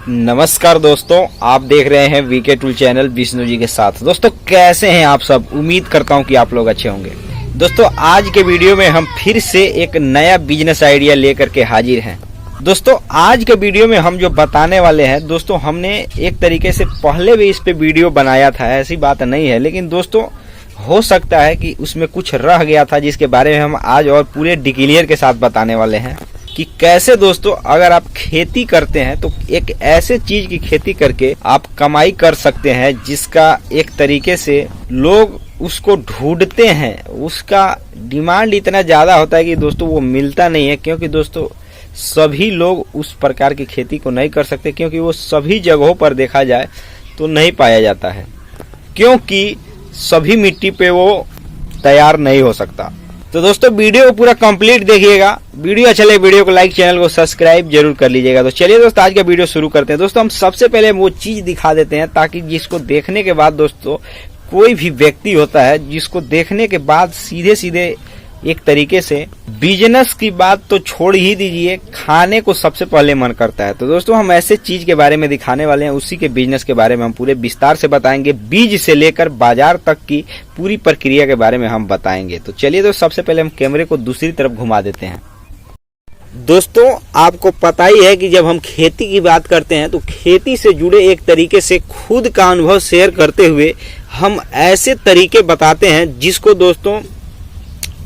नमस्कार दोस्तों, आप देख रहे हैं VK tool channel Vishnu ji के साथ। दोस्तों कैसे हैं आप सब? उम्मीद करता हूं कि आप लोग अच्छे होंगे। दोस्तों आज के वीडियो में हम फिर से एक नया बिजनेस आइडिया लेकर के हाजिर हैं। दोस्तों आज के वीडियो में हम जो बताने वाले हैं, दोस्तों हमने एक तरीके से पहले भी इस पे वीडियो बनाया था, ऐसी बात नहीं है, लेकिन दोस्तों हो सकता है कि उसमें कुछ रह गया था जिसके बारे में हम आज और पूरे डिटेल के साथ बताने वाले हैं कि कैसे दोस्तों अगर आप खेती करते हैं तो एक ऐसे चीज की खेती करके आप कमाई कर सकते हैं जिसका एक तरीके से लोग उसको ढूंढते हैं। उसका डिमांड इतना ज्यादा होता है कि दोस्तों वो मिलता नहीं है, क्योंकि दोस्तों सभी लोग उस प्रकार की खेती को नहीं कर सकते, क्योंकि वो सभी जगहों पर देखा जाए तो नहीं पाया जाता है, क्योंकि सभी मिट्टी पे वो तैयार नहीं हो सकता। तो दोस्तों वीडियो को पूरा कंप्लीट देखिएगा। वीडियो अच्छा लगे वीडियो को लाइक, चैनल को सब्सक्राइब जरूर कर लीजिएगा। तो चलिए दोस्तों आज का वीडियो शुरू करते हैं। दोस्तों हम सबसे पहले वो चीज दिखा देते हैं ताकि जिसको देखने के बाद दोस्तों कोई भी व्यक्ति होता है जिसको देखने के बाद सीधे सीधे एक तरीके से बिजनेस की बात तो छोड़ ही दीजिए, खाने को सबसे पहले मन करता है। तो दोस्तों हम ऐसे चीज के बारे में दिखाने वाले हैं, उसी के बिजनेस के बारे में हम पूरे विस्तार से बताएंगे। बीज से लेकर बाजार तक की पूरी प्रक्रिया के बारे में हम बताएंगे। तो चलिए तो सबसे पहले हम कैमरे को दूसरी तरफ घुमा देते हैं। दोस्तों आपको पता ही है कि जब हम खेती की बात करते हैं तो खेती से जुड़े एक तरीके से खुद का अनुभव शेयर करते हुए हम ऐसे तरीके बताते हैं जिसको दोस्तों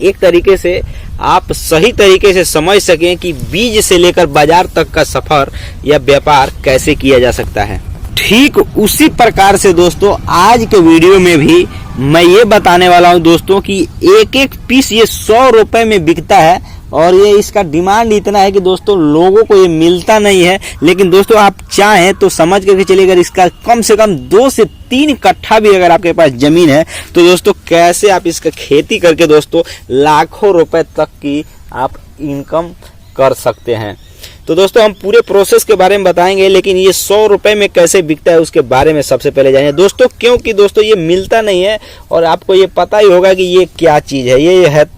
एक तरीके से आप सही तरीके से समझ सकें कि बीज से लेकर बाजार तक का सफर या व्यापार कैसे किया जा सकता है। ठीक उसी प्रकार से दोस्तों आज के वीडियो में भी मैं ये बताने वाला हूं दोस्तों कि एक एक पीस ये 100 रुपए में बिकता है और ये इसका डिमांड इतना है कि दोस्तों लोगों को ये मिलता नहीं है। लेकिन दोस्तों आप चाहें तो समझ करके चलिए, अगर इसका कम से कम 2 से 3 कट्ठा भी अगर आपके पास जमीन है तो दोस्तों कैसे आप इसका खेती करके दोस्तों लाखों रुपए तक की आप इनकम कर सकते हैं। तो दोस्तों हम पूरे प्रोसेस के बारे में बताएंगे, लेकिन ये 100 रुपए में कैसे बिकता है उसके बारे में सबसे पहले जानिए दोस्तों, क्योंकि दोस्तों ये मिलता नहीं है और आपको ये पता ही होगा कि ये क्या चीज है। ये है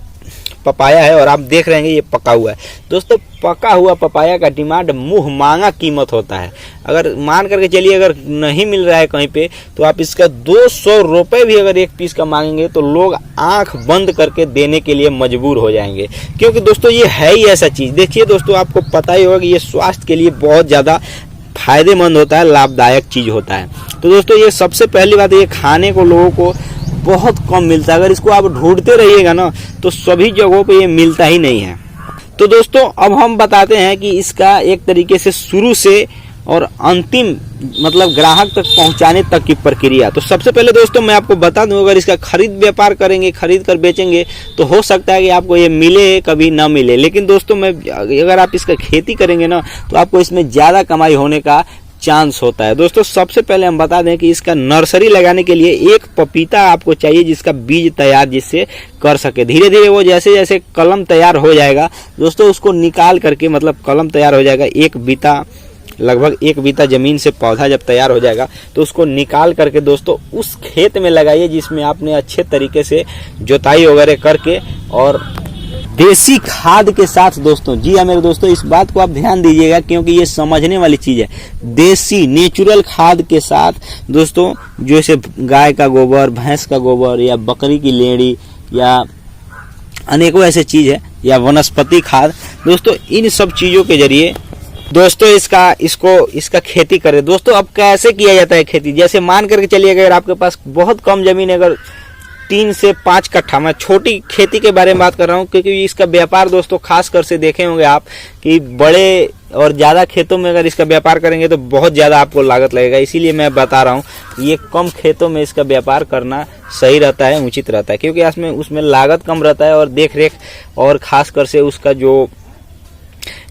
पपाया है और आप देख रहे हैं ये पका हुआ है। दोस्तों पका हुआ पपाया का डिमांड मुंह मांगा कीमत होता है। अगर मान करके चलिए अगर नहीं मिल रहा है कहीं पे तो आप इसका 200 रुपए भी अगर एक पीस का मांगेंगे तो लोग आंख बंद करके देने के लिए मजबूर हो जाएंगे, क्योंकि दोस्तों ये है ही ऐसा चीज। देखिए दोस्तों आपको पता ही होगा कि ये स्वास्थ्य के लिए बहुत ज्यादा फायदेमंद होता है, लाभदायक चीज होता है। तो दोस्तों ये सबसे पहली बात, ये खाने को लोगों को बहुत कम मिलता है। अगर इसको आप ढूंढते रहिएगा ना तो सभी जगहों पे ये मिलता ही नहीं है। तो दोस्तों अब हम बताते हैं कि इसका एक तरीके से शुरू से और अंतिम मतलब ग्राहक तक पहुंचाने तक की प्रक्रिया। तो सबसे पहले दोस्तों मैं आपको बता दूं, अगर इसका खरीद व्यापार करेंगे, खरीद कर बेचेंगे तो हो सकता है कि आपको ये मिले कभी ना मिले, लेकिन दोस्तों मैं अगर आप इसका खेती करेंगे ना तो आपको इसमें ज्यादा कमाई होने का चांस होता है। दोस्तों सबसे पहले हम बता दें कि इसका नर्सरी लगाने के लिए एक पपीता आपको चाहिए जिसका बीज तैयार जिससे कर सके। धीरे धीरे वो जैसे जैसे कलम तैयार हो जाएगा दोस्तों उसको निकाल करके मतलब कलम तैयार हो जाएगा, एक बीता लगभग 1 बीता जमीन से पौधा जब तैयार हो जाएगा तो उसको निकाल करके दोस्तों उस खेत में लगाइए जिसमें आपने अच्छे तरीके से जोताई वगैरह करके और देसी खाद के साथ दोस्तों, जी हाँ मेरे दोस्तों इस बात को आप ध्यान दीजिएगा क्योंकि ये समझने वाली चीज है। देसी नेचुरल खाद के साथ दोस्तों जैसे गाय का गोबर, भैंस का गोबर या बकरी की लेड़ी या अनेकों ऐसे चीज है या वनस्पति खाद, दोस्तों इन सब चीजों के जरिए दोस्तों इसका खेती करें। दोस्तों अब कैसे किया जाता है खेती, जैसे मान करके चलिए अगर आपके पास बहुत कम जमीन है, अगर 3 से 5 कट्ठा, मैं छोटी खेती के बारे में बात कर रहा हूँ क्योंकि इसका व्यापार दोस्तों खास कर से देखे होंगे आप कि बड़े और ज्यादा खेतों में अगर इसका व्यापार करेंगे तो बहुत ज्यादा आपको लागत लगेगा। इसीलिए मैं बता रहा हूँ ये कम खेतों में इसका व्यापार करना सही रहता है, उचित रहता है, क्योंकि उसमें लागत कम रहता है और देख रेख और खास कर से उसका जो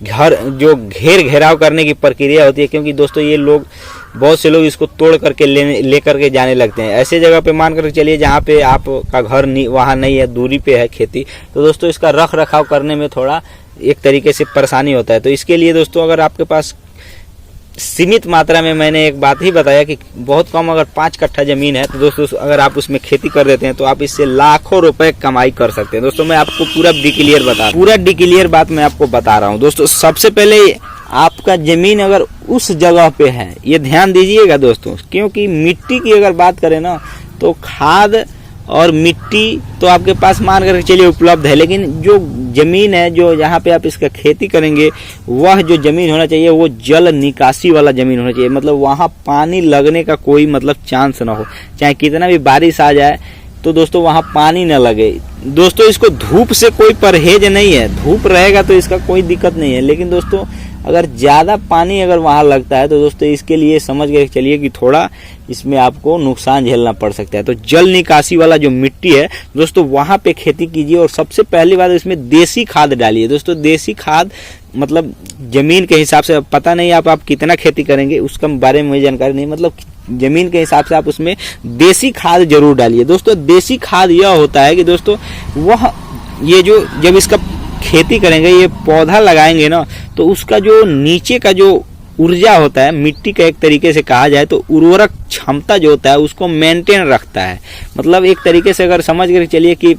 घेराव करने की प्रक्रिया होती है, क्योंकि दोस्तों ये लोग बहुत से लोग इसको तोड़ करके लेकर के जाने लगते हैं। ऐसे जगह पे मान करके चलिए जहाँ पे आपका घर वहाँ नहीं है, दूरी पे है खेती, तो दोस्तों इसका रख रखाव करने में थोड़ा एक तरीके से परेशानी होता है। तो इसके लिए दोस्तों अगर आपके पास सीमित मात्रा में, मैंने एक बात ही बताया कि बहुत कम अगर 5 कट्ठा जमीन है तो दोस्तों अगर आप उसमें खेती कर देते हैं तो आप इससे लाखों रुपए कमाई कर सकते हैं। दोस्तों मैं आपको पूरा डिक्लियर बात मैं आपको बता रहा हूँ। दोस्तों सबसे पहले आपका जमीन अगर उस जगह पे है, ये ध्यान दीजिएगा दोस्तों, क्योंकि मिट्टी की अगर बात करें ना तो खाद और मिट्टी तो आपके पास मान कर चलिए उपलब्ध है, लेकिन जो जमीन है जो जहाँ पे आप इसका खेती करेंगे वह जो जमीन होना चाहिए वो जल निकासी वाला जमीन होना चाहिए। मतलब वहाँ पानी लगने का कोई मतलब चांस ना हो, चाहे कितना भी बारिश आ जाए तो दोस्तों वहाँ पानी न लगे। दोस्तों इसको धूप से कोई परहेज नहीं है, धूप रहेगा तो इसका कोई दिक्कत नहीं है, लेकिन दोस्तों अगर ज़्यादा पानी अगर वहाँ लगता है तो दोस्तों इसके लिए समझ के चलिए कि थोड़ा इसमें आपको नुकसान झेलना पड़ सकता है। तो जल निकासी वाला जो मिट्टी है दोस्तों वहाँ पे खेती कीजिए, और सबसे पहली बात इसमें देसी खाद डालिए। दोस्तों देसी खाद मतलब जमीन के हिसाब से, पता नहीं आप कितना खेती करेंगे उसका बारे में मुझे जानकारी नहीं, मतलब जमीन के हिसाब से आप उसमें देसी खाद जरूर डालिए। दोस्तों देसी खाद यह होता है कि दोस्तों वह ये जो जब इसका खेती करेंगे, ये पौधा लगाएंगे ना, तो उसका जो नीचे का जो ऊर्जा होता है मिट्टी का, एक तरीके से कहा जाए तो उर्वरक क्षमता जो होता है उसको मेंटेन रखता है। मतलब एक तरीके से अगर समझ कर चलिए कि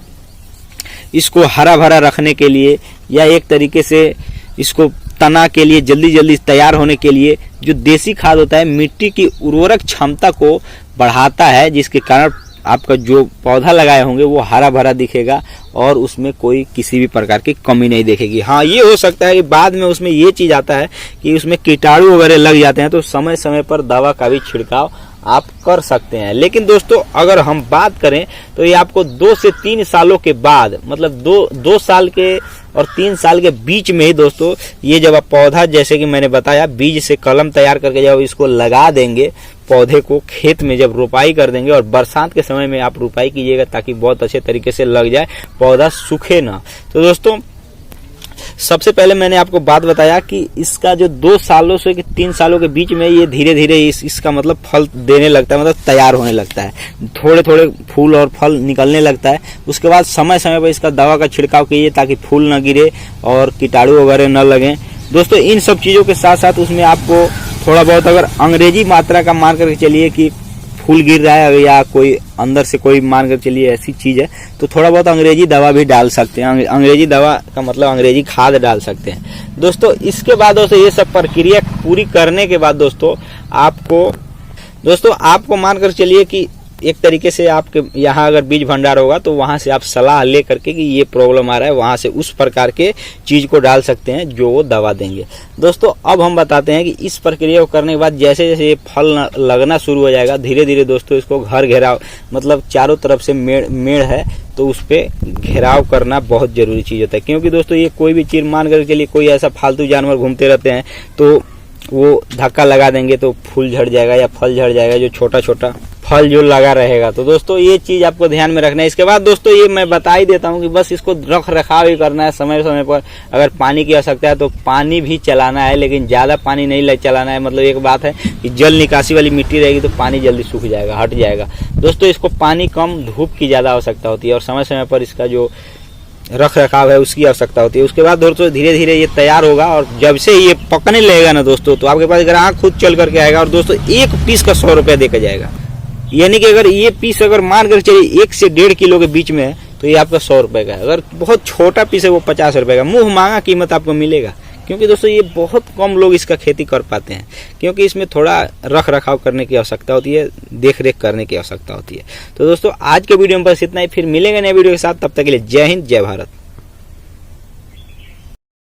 इसको हरा भरा रखने के लिए, या एक तरीके से इसको तना के लिए जल्दी जल्दी तैयार होने के लिए जो देसी खाद होता है मिट्टी की उर्वरक क्षमता को बढ़ाता है, जिसके कारण आपका जो पौधा लगाए होंगे वो हरा भरा दिखेगा और उसमें कोई किसी भी प्रकार की कमी नहीं दिखेगी। हाँ, ये हो सकता है कि बाद में उसमें ये चीज़ आता है कि उसमें कीटाणु वगैरह लग जाते हैं, तो समय समय पर दवा का भी छिड़काव आप कर सकते हैं। लेकिन दोस्तों अगर हम बात करें तो ये आपको 2 से 3 सालों के बाद, मतलब 2 साल के और 3 साल के बीच में ही दोस्तों ये जब आप पौधा, जैसे कि मैंने बताया, बीज से कलम तैयार करके जब इसको लगा देंगे, पौधे को खेत में जब रोपाई कर देंगे, और बरसात के समय में आप रोपाई कीजिएगा ताकि बहुत अच्छे तरीके से लग जाए, पौधा सूखे ना। तो दोस्तों सबसे पहले मैंने आपको बात बताया कि इसका जो 2 सालों से 3 सालों के बीच में ये धीरे धीरे इसका मतलब फल देने लगता है, मतलब तैयार होने लगता है, थोड़े थोड़े फूल और फल निकलने लगता है। उसके बाद समय समय पर इसका दवा का छिड़काव कीजिए ताकि फूल न गिरे और कीटाणु वगैरह न लगें। दोस्तों इन सब चीज़ों के साथ साथ उसमें आपको थोड़ा बहुत अगर अंग्रेजी मात्रा का मान करके चलिए कि फूल गिर रहा है या कोई अंदर से कोई मान कर चलिए ऐसी चीज़ है, तो थोड़ा बहुत अंग्रेजी दवा भी डाल सकते हैं। अंग्रेजी दवा का मतलब अंग्रेजी खाद डाल सकते हैं। दोस्तों इसके बाद दोस्तों ये सब प्रक्रिया पूरी करने के बाद दोस्तों आपको मान कर चलिए कि एक तरीके से आपके यहाँ अगर बीज भंडार होगा तो वहाँ से आप सलाह ले करके कि ये प्रॉब्लम आ रहा है, वहाँ से उस प्रकार के चीज़ को डाल सकते हैं जो वो दवा देंगे। दोस्तों अब हम बताते हैं कि इस प्रक्रिया को करने के बाद जैसे जैसे ये फल लगना शुरू हो जाएगा, धीरे धीरे दोस्तों इसको घर घेराव, मतलब चारों तरफ से मेड़ है तो उस पर घेराव करना बहुत ज़रूरी चीज़ होता है। क्योंकि दोस्तों ये कोई भी चीज़ मान कर चलिए कोई ऐसा फालतू जानवर घूमते रहते हैं तो वो धक्का लगा देंगे तो फूल झड़ जाएगा या फल झड़ जाएगा, जो छोटा छोटा फल जो लगा रहेगा। तो दोस्तों ये चीज आपको ध्यान में रखना है। इसके बाद दोस्तों ये मैं बता ही देता हूँ कि बस इसको रख रखाव ही करना है, समय समय पर अगर पानी की आवश्यकता है तो पानी भी चलाना है, लेकिन ज्यादा पानी नहीं चलाना है। मतलब एक बात है कि जल निकासी वाली मिट्टी रहेगी तो पानी जल्दी सूख जाएगा, हट जाएगा। दोस्तों इसको पानी कम, धूप की ज्यादा आवश्यकता होती है और समय समय पर इसका जो रख रखाव है उसकी आवश्यकता होती है। उसके बाद दोस्तों धीरे धीरे ये तैयार होगा और जब से ये पकने लगेगा ना दोस्तों तो आपके पास ग्राहक खुद चल करके आएगा और दोस्तों एक पीस का 100 रुपया देकर जाएगा। यानी कि अगर ये पीस अगर मान कर चलिए 1 से 1.5 किलो के बीच में है तो ये आपका 100 रुपये का है। अगर बहुत छोटा पीस है वो 50 रुपये का, मुंह मांगा कीमत आपको मिलेगा। क्योंकि दोस्तों ये बहुत कम लोग इसका खेती कर पाते हैं, क्योंकि इसमें थोड़ा रख रखाव करने की आवश्यकता होती है, देख रेख करने की आवश्यकता होती है। तो दोस्तों आज के वीडियो में बस इतना ही, फिर मिलेंगे नए वीडियो के साथ। तब तक के लिए जय हिंद, जय भारत।